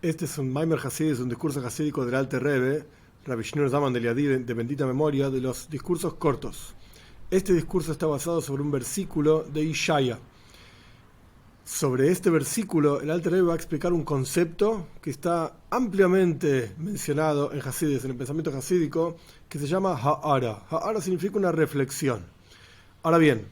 Este es un Maimer Hasid, es un discurso hasídico del Alter Rebbe, Rabbi Shneur Zalman de Liadi, de bendita memoria, de los discursos cortos. Este discurso está basado sobre un versículo de Ishaya. Sobre este versículo, el Alter Rebbe va a explicar un concepto que está ampliamente mencionado en Hasidis, en el pensamiento hasídico, que se llama Ha'ara. Ha'ara significa una reflexión. Ahora bien,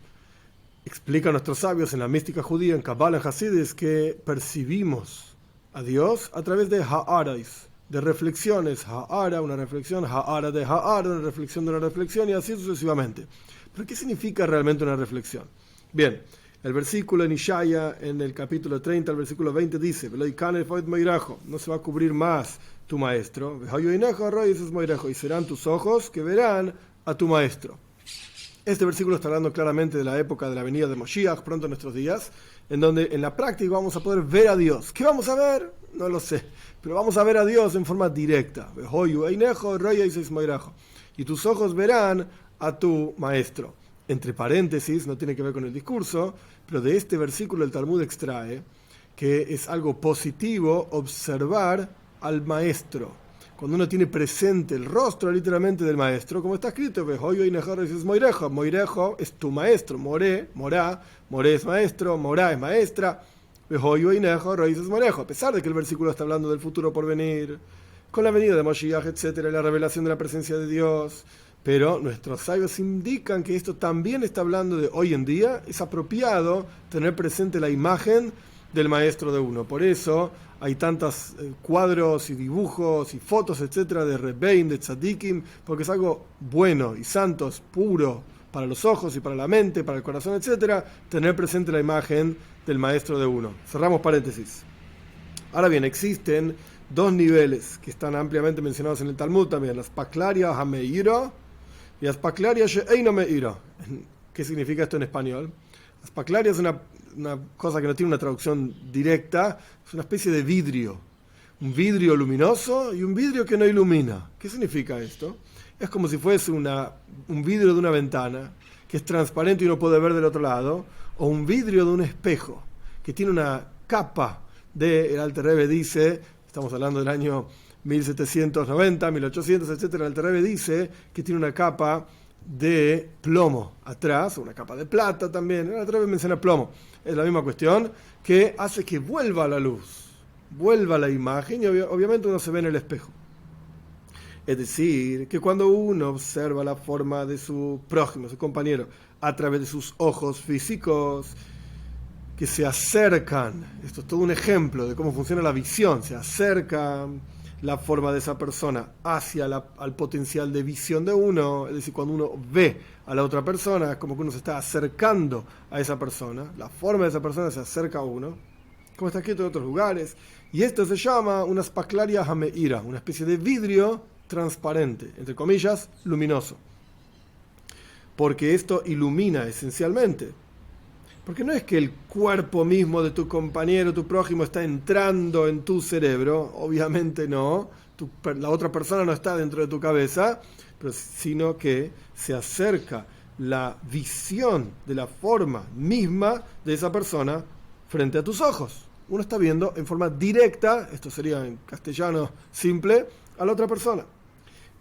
explican nuestros sabios en la mística judía, en Kabbalah, en Hasidis, que percibimos a Dios a través de ha'arais, de reflexiones. Ha'ara, una reflexión, ha'ara de ha'ara, una reflexión de una reflexión, y así sucesivamente. ¿Pero qué significa realmente una reflexión? Bien, el versículo en Ishaya, en el capítulo 30, el versículo 20 dice: no se va a cubrir más tu maestro, y serán tus ojos que verán a tu maestro. Este versículo está hablando claramente de la época de la venida de Moshiach, pronto en nuestros días, en donde en la práctica vamos a poder ver a Dios. ¿Qué vamos a ver? No lo sé, pero vamos a ver a Dios en forma directa. Y tus ojos verán a tu maestro. Entre paréntesis, no tiene que ver con el discurso, pero de este versículo el Talmud extrae que es algo positivo observar al maestro. Cuando uno tiene presente el rostro literalmente del maestro, como está escrito, Moirejo es tu maestro, Moré es maestro, Morá es maestra, a pesar de que el versículo está hablando del futuro por venir, con la venida de Moshiach, etcétera, la revelación de la presencia de Dios, pero nuestros sabios indican que esto también está hablando de hoy en día. Es apropiado tener presente la imagen del maestro de uno. Por eso hay tantos cuadros y dibujos y fotos, etcétera, de Rebbein, de Tzadikim, porque es algo bueno y santo, es puro para los ojos y para la mente, para el corazón, etcétera, tener presente la imagen del maestro de uno. Cerramos paréntesis. Ahora bien, existen dos niveles que están ampliamente mencionados en el Talmud también: las Paklaria Hameira y las Paklaria She'eino Meira. ¿Qué significa esto en español? Las Paklaria es una cosa que no tiene una traducción directa, es una especie de vidrio. Un vidrio luminoso y un vidrio que no ilumina. ¿Qué significa esto? Es como si fuese un vidrio de una ventana que es transparente y uno puede ver del otro lado, o un vidrio de un espejo que tiene una capa el Alter Rebbe dice, estamos hablando del año 1790, 1800, etcétera, el Alter Rebbe dice que tiene una capa de plomo atrás, una capa de plata también. El Alter Rebbe menciona plomo. Es la misma cuestión, que hace que vuelva la luz, vuelva la imagen, y obviamente uno se ve en el espejo. Es decir, que cuando uno observa la forma de su prójimo, su compañero, a través de sus ojos físicos, que se acercan, esto es todo un ejemplo de cómo funciona la visión, se acerca la forma de esa persona hacia al potencial de visión de uno. Es decir, cuando uno ve a la otra persona, es como que uno se está acercando a esa persona, la forma de esa persona se acerca a uno, como está escrito en otros lugares, y esto se llama una spaklaria hameira, una especie de vidrio transparente, entre comillas, luminoso, porque esto ilumina esencialmente. Porque no es que el cuerpo mismo de tu compañero, tu prójimo, está entrando en tu cerebro, obviamente no, la otra persona no está dentro de tu cabeza, pero sino que se acerca la visión de la forma misma de esa persona frente a tus ojos. Uno está viendo en forma directa, esto sería en castellano simple, a la otra persona.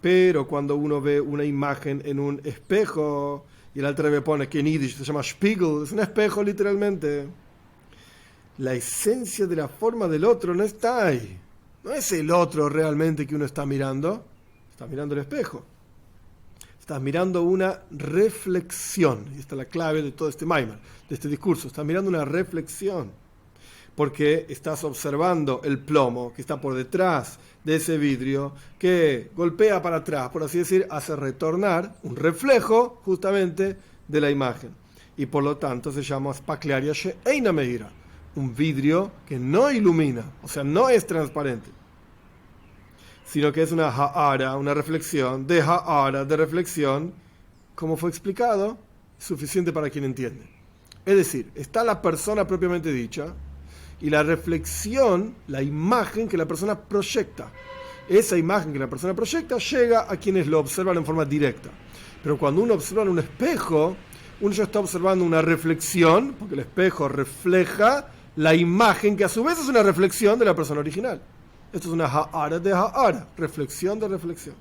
Pero cuando uno ve una imagen en un espejo, y el Alter Rebbe pone que en Yiddish se llama Spiegel, es un espejo literalmente, la esencia de la forma del otro no está ahí. No es el otro realmente que uno está mirando el espejo. Estás mirando una reflexión, y esta es la clave de todo este Maimer, de este discurso. Estás mirando una reflexión, porque estás observando el plomo que está por detrás de ese vidrio, que golpea para atrás, por así decir, hace retornar un reflejo justamente de la imagen. Y por lo tanto se llama Spaklaria She'eina Meira, un vidrio que no ilumina, o sea, no es transparente, sino que es una ha'ara, una reflexión, de ha'ara, de reflexión, como fue explicado, suficiente para quien entiende. Es decir, está la persona propiamente dicha, y la reflexión, la imagen que la persona proyecta. Esa imagen que la persona proyecta llega a quienes lo observan en forma directa. Pero cuando uno observa en un espejo, uno ya está observando una reflexión, porque el espejo refleja la imagen que a su vez es una reflexión de la persona original. Esto es una ha'ara de ha'ara, reflexión de reflexión.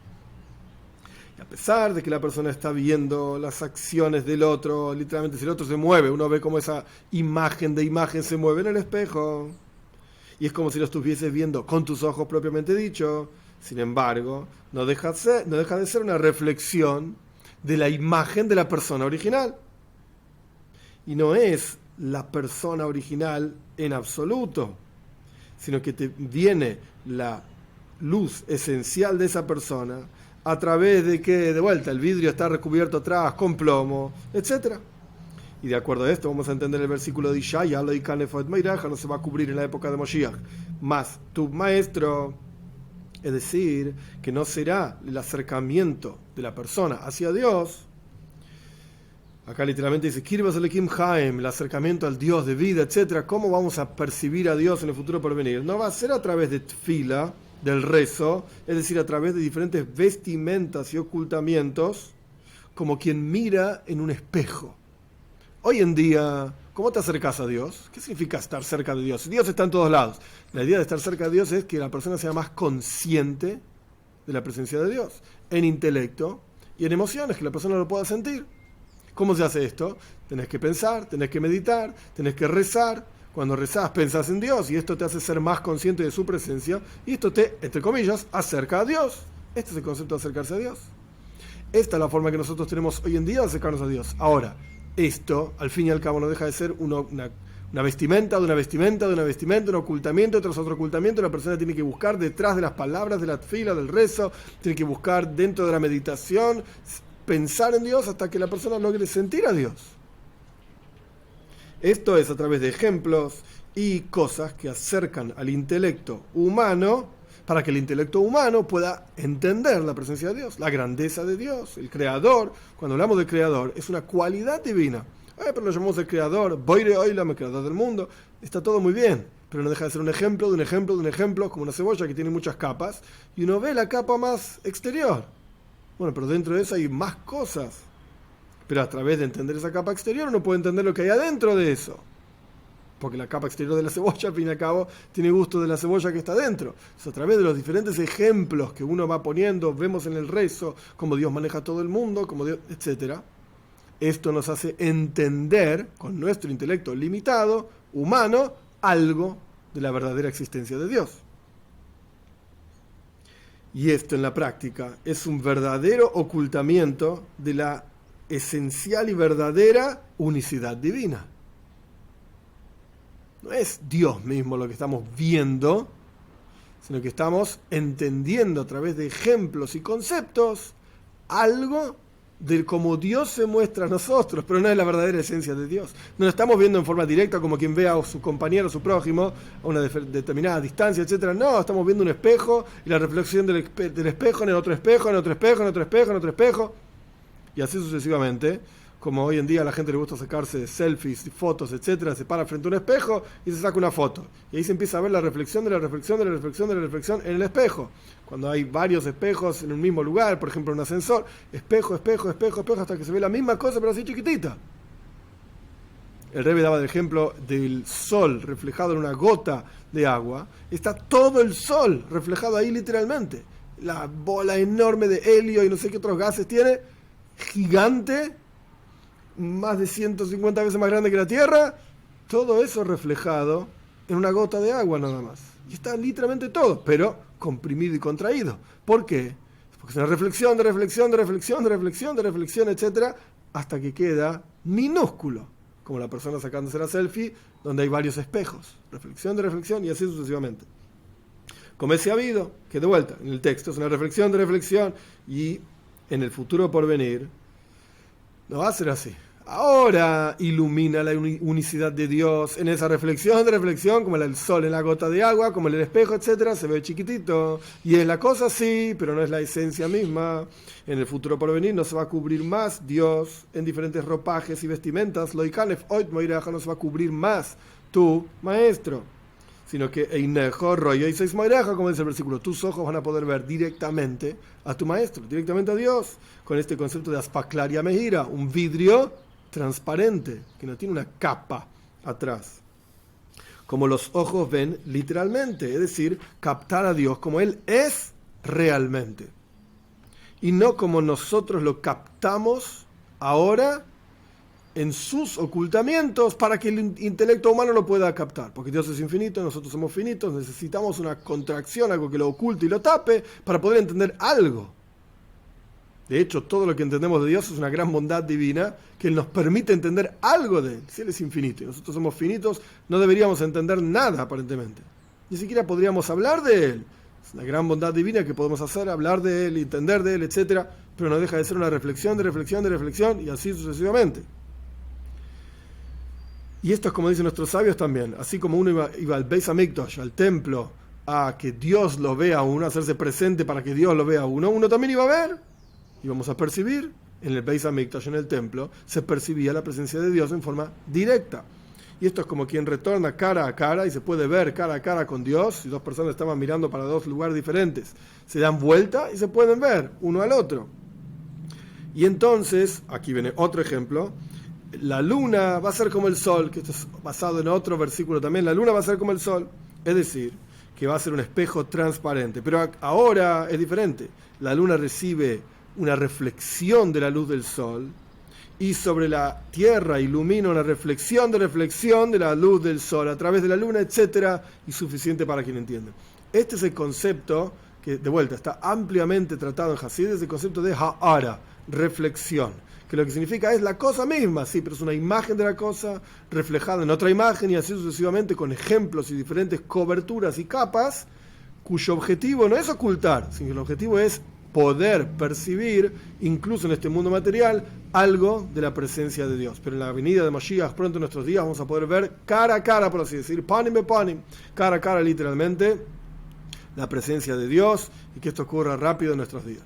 Y a pesar de que la persona está viendo las acciones del otro, literalmente si el otro se mueve, uno ve cómo esa imagen de imagen se mueve en el espejo. Y es como si lo estuvieses viendo con tus ojos propiamente dicho. Sin embargo, no deja de ser una reflexión de la imagen de la persona original. Y no es la persona original en absoluto, sino que te viene la luz esencial de esa persona a través de que, de vuelta, el vidrio está recubierto atrás con plomo, etc. Y de acuerdo a esto vamos a entender el versículo de Ishaya, no se va a cubrir en la época de Moshiach, más tu maestro, es decir, que no será el acercamiento de la persona hacia Dios. Acá literalmente dice, Kirbas Elohim Haim, el acercamiento al Dios de vida, etc. ¿Cómo vamos a percibir a Dios en el futuro por venir? No va a ser a través de tefila, del rezo, es decir, a través de diferentes vestimentas y ocultamientos, como quien mira en un espejo. Hoy en día, ¿cómo te acercas a Dios? ¿Qué significa estar cerca de Dios? Dios está en todos lados. La idea de estar cerca de Dios es que la persona sea más consciente de la presencia de Dios, en intelecto y en emociones, que la persona lo pueda sentir. ¿Cómo se hace esto? Tenés que pensar, tenés que meditar, tenés que rezar. Cuando rezás, pensás en Dios y esto te hace ser más consciente de su presencia y esto te, entre comillas, acerca a Dios. Este es el concepto de acercarse a Dios. Esta es la forma que nosotros tenemos hoy en día de acercarnos a Dios. Ahora, esto, al fin y al cabo, no deja de ser una vestimenta, de una vestimenta, de una vestimenta, un ocultamiento tras otro ocultamiento. La persona tiene que buscar detrás de las palabras, de la tefila, del rezo, tiene que buscar dentro de la meditación, pensar en Dios hasta que la persona logre sentir a Dios. Esto es a través de ejemplos y cosas que acercan al intelecto humano para que el intelecto humano pueda entender la presencia de Dios, la grandeza de Dios, el creador. Cuando hablamos de creador, es una cualidad divina. Pero lo llamamos el creador, Boire Oilam, el creador del mundo. Está todo muy bien, pero no deja de ser un ejemplo, de un ejemplo, de un ejemplo, como una cebolla que tiene muchas capas, y uno ve la capa más exterior. Bueno, pero dentro de eso hay más cosas. Pero a través de entender esa capa exterior uno puede entender lo que hay adentro de eso. Porque la capa exterior de la cebolla, al fin y al cabo, tiene gusto de la cebolla que está dentro. Entonces, a través de los diferentes ejemplos que uno va poniendo, vemos en el rezo, cómo Dios maneja todo el mundo, cómo Dios, etc. Esto nos hace entender, con nuestro intelecto limitado, humano, algo de la verdadera existencia de Dios. Y esto en la práctica es un verdadero ocultamiento de la esencial y verdadera unicidad divina. No es Dios mismo lo que estamos viendo, sino que estamos entendiendo a través de ejemplos y conceptos algo de cómo Dios se muestra a nosotros, pero no es la verdadera esencia de Dios. No lo estamos viendo en forma directa como quien ve a su compañero, a su prójimo, a una determinada distancia, etc. No, estamos viendo un espejo y la reflexión del espejo en el otro espejo, en otro espejo, en otro espejo, en otro espejo, y así sucesivamente. Como hoy en día a la gente le gusta sacarse selfies, fotos, etc., se para frente a un espejo y se saca una foto. Y ahí se empieza a ver la reflexión de la reflexión de la reflexión de la reflexión en el espejo. Cuando hay varios espejos en un mismo lugar, por ejemplo en un ascensor, espejo, espejo, espejo, espejo, hasta que se ve la misma cosa pero así chiquitita. El Rebbe daba el ejemplo del sol reflejado en una gota de agua. Está todo el sol reflejado ahí literalmente. La bola enorme de helio y no sé qué otros gases tiene, gigante, más de 150 veces más grande que la Tierra, todo eso reflejado en una gota de agua nada más. Y está literalmente todo, pero comprimido y contraído. ¿Por qué? Porque es una reflexión de reflexión, de reflexión, de reflexión, de reflexión, etc., hasta que queda minúsculo, como la persona sacándose la selfie, donde hay varios espejos. Reflexión de reflexión y así sucesivamente. Como ese habido, que de vuelta, en el texto es una reflexión de reflexión, y en el futuro por venir, no va a ser así. Ahora ilumina la unicidad de Dios en esa reflexión de reflexión, como el sol en la gota de agua, como el espejo, etc. Se ve chiquitito. Y es la cosa, sí, pero no es la esencia misma. En el futuro por venir no se va a cubrir más Dios en diferentes ropajes y vestimentas. Loikanef oit moiraja, no se va a cubrir más tu maestro. Sino que Einejo, Royo y Seis Moiraja, como dice el versículo, tus ojos van a poder ver directamente a tu maestro, directamente a Dios, con este concepto de Aspaklaria Mehira, un vidrio transparente, que no tiene una capa atrás. como los ojos ven literalmente, es decir, captar a Dios como Él es realmente, y no como nosotros lo captamos ahora en sus ocultamientos para que el intelecto humano lo pueda captar, porque Dios es infinito, nosotros somos finitos, necesitamos una contracción, algo que lo oculte y lo tape para poder entender algo. De hecho, todo lo que entendemos de Dios es una gran bondad divina que Él nos permite entender algo de Él. Si Él es infinito y nosotros somos finitos, no deberíamos entender nada aparentemente. Ni siquiera podríamos hablar de Él. Es una gran bondad divina que podemos hacer, hablar de Él, entender de Él, etc. Pero no deja de ser una reflexión, y así sucesivamente. Y esto es como dicen nuestros sabios también. Así como uno iba al Beis Hamikdash, al templo, a que Dios lo vea a uno, a hacerse presente para que Dios lo vea a uno, uno también iba a ver. Y vamos a percibir, en el Beis Hamikdash, en el templo, se percibía la presencia de Dios en forma directa. Y esto es como quien retorna cara a cara y se puede ver cara a cara con Dios. Si dos personas estaban mirando para dos lugares diferentes, se dan vuelta y se pueden ver uno al otro. Y entonces, aquí viene otro ejemplo, la luna va a ser como el sol, que esto es basado en otro versículo también, la luna va a ser como el sol, es decir, que va a ser un espejo transparente. Pero ahora es diferente, la luna recibe una reflexión de la luz del sol, y sobre la tierra ilumina una reflexión de la luz del sol a través de la luna, etcétera, y suficiente para quien entiende. Este es el concepto que, de vuelta, está ampliamente tratado en Hasid, es el concepto de ha'ara, reflexión, que lo que significa es la cosa misma, sí, pero es una imagen de la cosa reflejada en otra imagen, y así sucesivamente, con ejemplos y diferentes coberturas y capas, cuyo objetivo no es ocultar, sino que el objetivo es poder percibir, incluso en este mundo material, algo de la presencia de Dios. Pero en la venida de Mashiach, pronto en nuestros días, vamos a poder ver cara a cara, por así decir, panim be panim, cara a cara literalmente, la presencia de Dios, y que esto ocurra rápido en nuestros días.